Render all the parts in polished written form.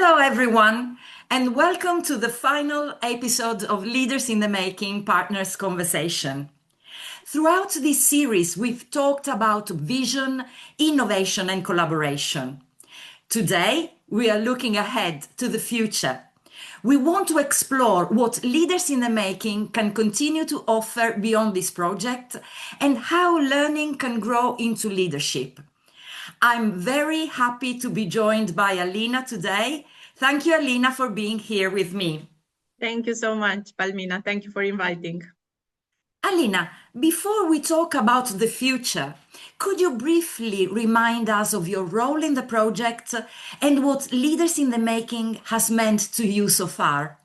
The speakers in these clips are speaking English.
Hello, everyone, and welcome to the final episode of Leaders in the Making Partners Conversation. Throughout this series, we've talked about vision, innovation, and collaboration. Today, we are looking ahead to the future. We want to explore what Leaders in the Making can continue to offer beyond this project and how learning can grow into leadership. I'm very happy to be joined by Alina today. Thank you, Alina, for being here with me. Thank you so much, Palmina. Thank you for inviting. Alina, before we talk about the future, could you briefly remind us of your role in the project and what Leaders in the Making has meant to you so far?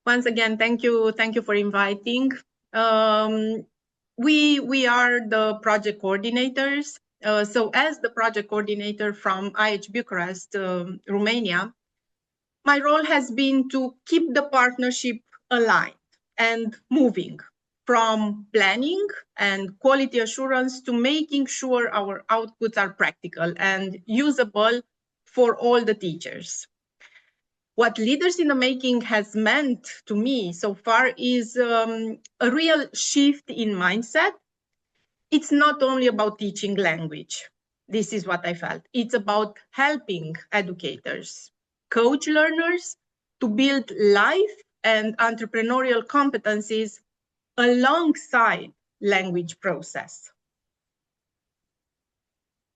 Once again, thank you for inviting. We are the project coordinators. So as the project coordinator from IH Bucharest, Romania, my role has been to keep the partnership aligned and moving, from planning and quality assurance to making sure our outputs are practical and usable for all the teachers. What Leaders in the Making has meant to me so far is a real shift in mindset. It's not only about teaching language. This is what I felt. It's about helping educators, coach learners to build life and entrepreneurial competencies alongside language process.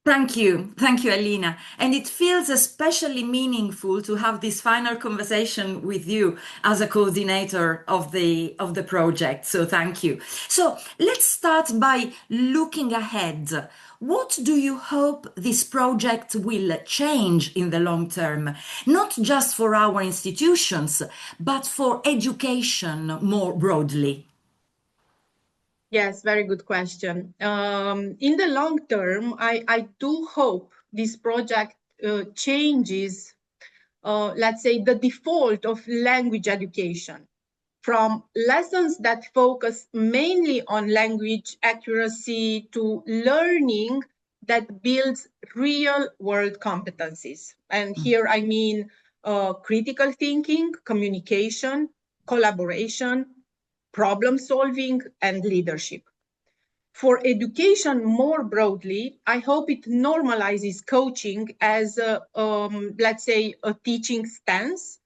Thank you, Alina. And it feels especially meaningful to have this final conversation with you as a coordinator of the project. So thank you. So let's start by looking ahead. What do you hope this project will change in the long term, not just for our institutions, but for education more broadly? Yes, very good question. In the long term, I do hope this project changes, let's say, the default of language education from lessons that focus mainly on language accuracy to learning that builds real world competencies. And here I mean critical thinking, communication, collaboration, problem solving, and leadership. For education more broadly, I hope it normalizes coaching as, let's say, a teaching stance,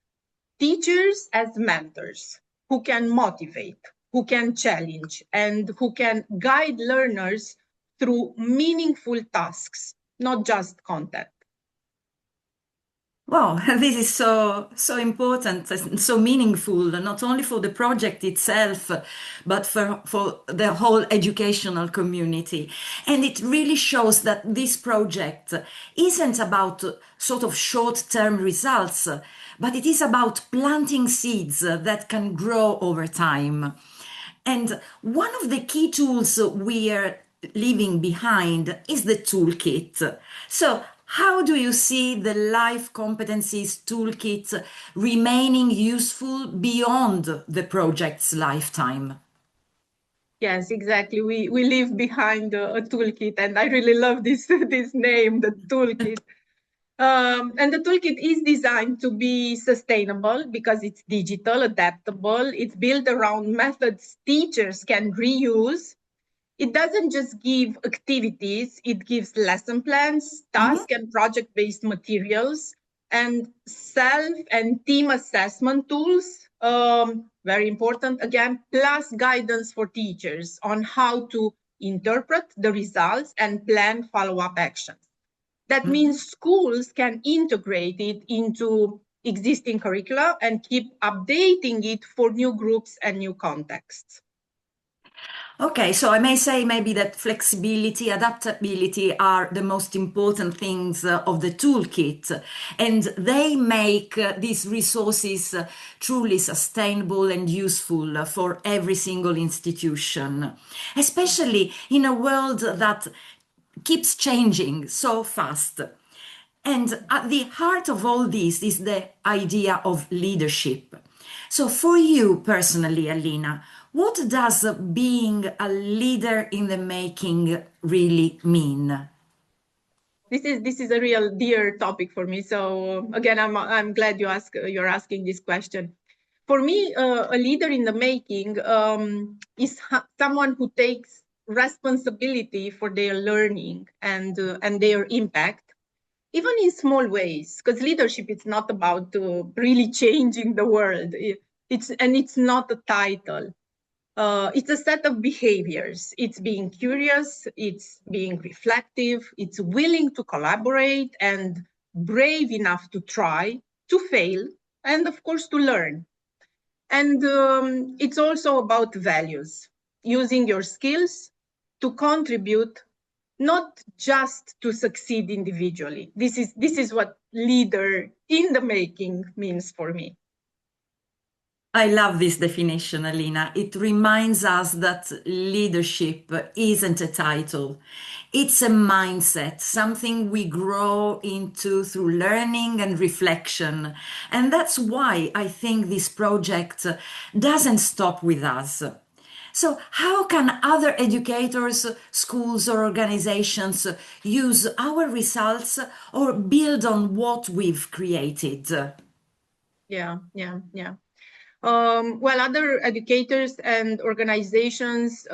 teachers as mentors who can motivate, who can challenge, and who can guide learners through meaningful tasks, not just content. Wow, this is so important and so meaningful, not only for the project itself, but for the whole educational community. And it really shows that this project isn't about sort of short-term results, but it is about planting seeds that can grow over time. And one of the key tools we are leaving behind is the toolkit. So how do you see the Life Competencies Toolkit remaining useful beyond the project's lifetime? Yes, exactly. We leave behind a toolkit, and I really love this name, the toolkit. And the toolkit is designed to be sustainable because it's digital, adaptable. It's built around methods teachers can reuse. It doesn't just give activities, it gives lesson plans, task and project-based materials, and self and team assessment tools, very important again, plus guidance for teachers on how to interpret the results and plan follow-up actions. That means schools can integrate it into existing curricula and keep updating it for new groups and new contexts. Okay, so I may say maybe that flexibility, adaptability are the most important things of the toolkit, and they make these resources truly sustainable and useful for every single institution, especially in a world that keeps changing so fast. And at the heart of all this is the idea of leadership. So for you personally, Alina, what does being a leader in the making really mean? this is a real dear topic for me. So again, I'm glad you're asking this question. For me, a leader in the making is someone who takes responsibility for their learning and their impact, even in small ways. Because leadership is not about really changing the world. It's not a title. It's a set of behaviors. It's being curious, it's being reflective, it's willing to collaborate and brave enough to try, to fail, and of course to learn. And it's also about values, using your skills to contribute, not just to succeed individually. This is what leader in the making means for me. I love this definition, Alina. It reminds us that leadership isn't a title. It's a mindset, something we grow into through learning and reflection. And that's why I think this project doesn't stop with us. So, how can other educators, schools, or organizations use our results or build on what we've created? Yeah. Well, other educators and organizations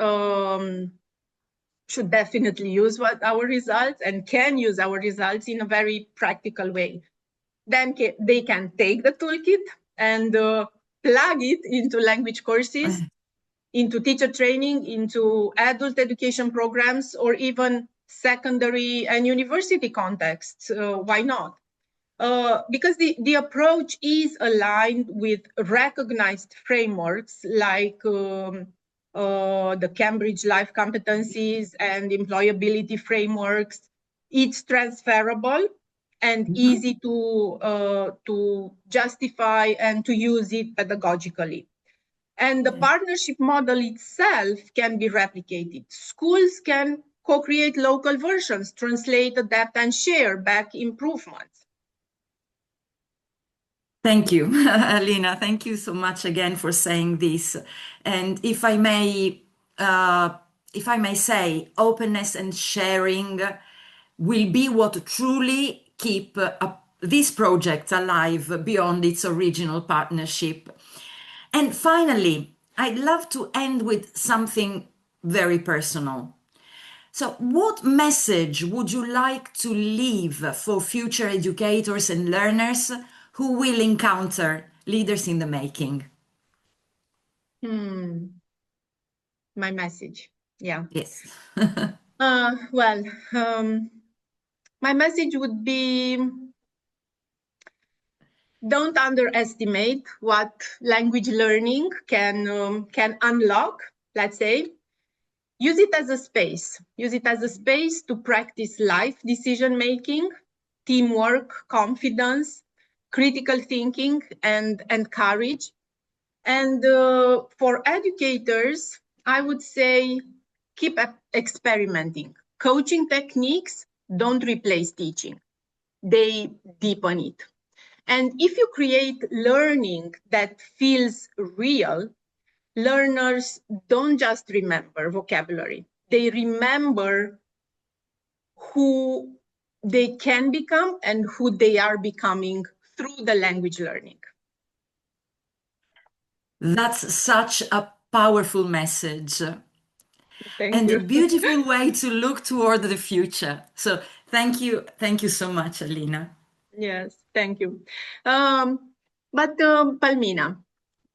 should definitely use our results and can use our results in a very practical way. Then they can take the toolkit and plug it into language courses, into teacher training, into adult education programs, or even secondary and university contexts. Why not? Because the approach is aligned with recognized frameworks like the Cambridge Life Competencies and employability frameworks. It's transferable and easy to justify and to use it pedagogically. And the partnership model itself can be replicated. Schools can co-create local versions, translate, adapt, and share back improvements. Thank you, Alina. Thank you so much again for saying this. And if I may say, openness and sharing will be what truly keep this project alive beyond its original partnership. And finally, I'd love to end with something very personal. So, what message would you like to leave for future educators and learners who will encounter leaders in the making? My message, yeah. Yes. Well, my message would be, don't underestimate what language learning can unlock, let's say. Use it as a space. Use it as a space to practice life decision-making, teamwork, confidence, critical thinking, and courage. And for educators, I would say keep experimenting. Coaching techniques don't replace teaching. They deepen it. And if you create learning that feels real, learners don't just remember vocabulary. They remember who they can become and who they are becoming through the language learning. That's such a powerful message. Thank you. A beautiful way to look toward the future. So thank you so much, Alina. Yes, thank you. Palmina,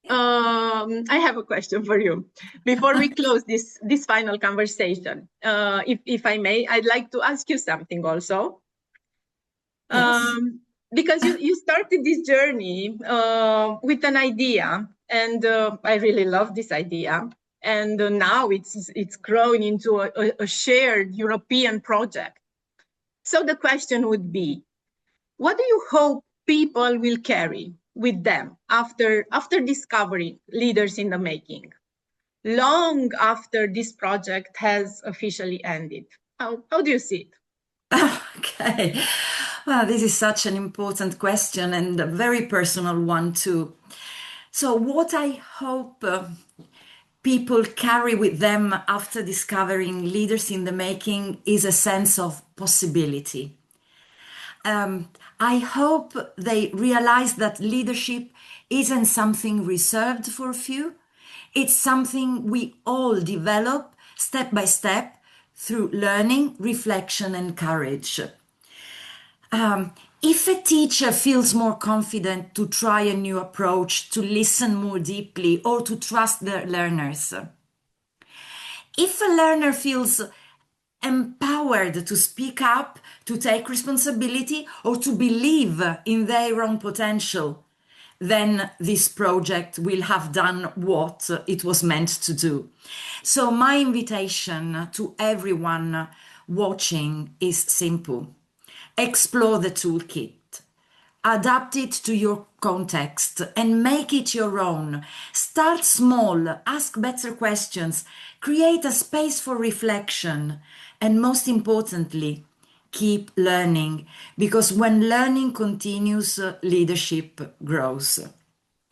I have a question for you. Before we close this final conversation, if I may, I'd like to ask you something also. Yes. Because you started this journey with an idea, and I really love this idea. And now it's grown into a shared European project. So the question would be, what do you hope people will carry with them after discovering leaders in the making, long after this project has officially ended? How do you see it? Okay. Well, this is such an important question and a very personal one too. So what I hope people carry with them after discovering leaders in the making is a sense of possibility. Um, I hope they realize that leadership isn't something reserved for a few. It's something we all develop step by step through learning, reflection, and courage. If a teacher feels more confident to try a new approach, to listen more deeply, or to trust their learners, if a learner feels empowered to speak up, to take responsibility, or to believe in their own potential, then this project will have done what it was meant to do. So, my invitation to everyone watching is simple: explore the toolkit. Adapt it to your context and make it your own. Start small, ask better questions, create a space for reflection, and most importantly, keep learning, because when learning continues, leadership grows.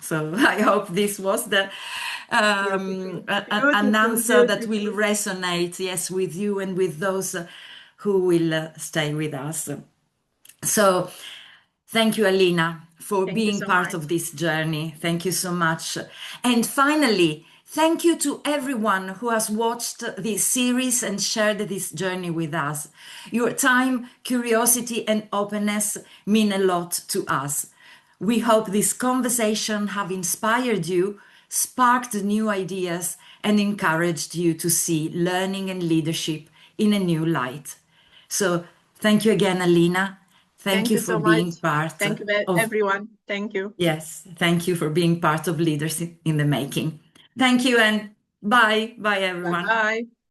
So I hope this was Beautiful, an beautiful, answer that will beautiful. resonate, yes, with you and with those who will stay with us. So thank you, Alina, for Thank you being so part much. of this journey. Thank you so much. And finally, thank you to everyone who has watched this series and shared this journey with us. Your time, curiosity, and openness mean a lot to us. We hope this conversation have inspired you, sparked new ideas, and encouraged you to see learning and leadership in a new light. So thank you again, Alina. Thank Thank you you for so much. being part Thank you, of, everyone. Thank you. yes, thank you for being part of Leaders in the Making. Thank you and bye. Bye, Bye everyone. bye.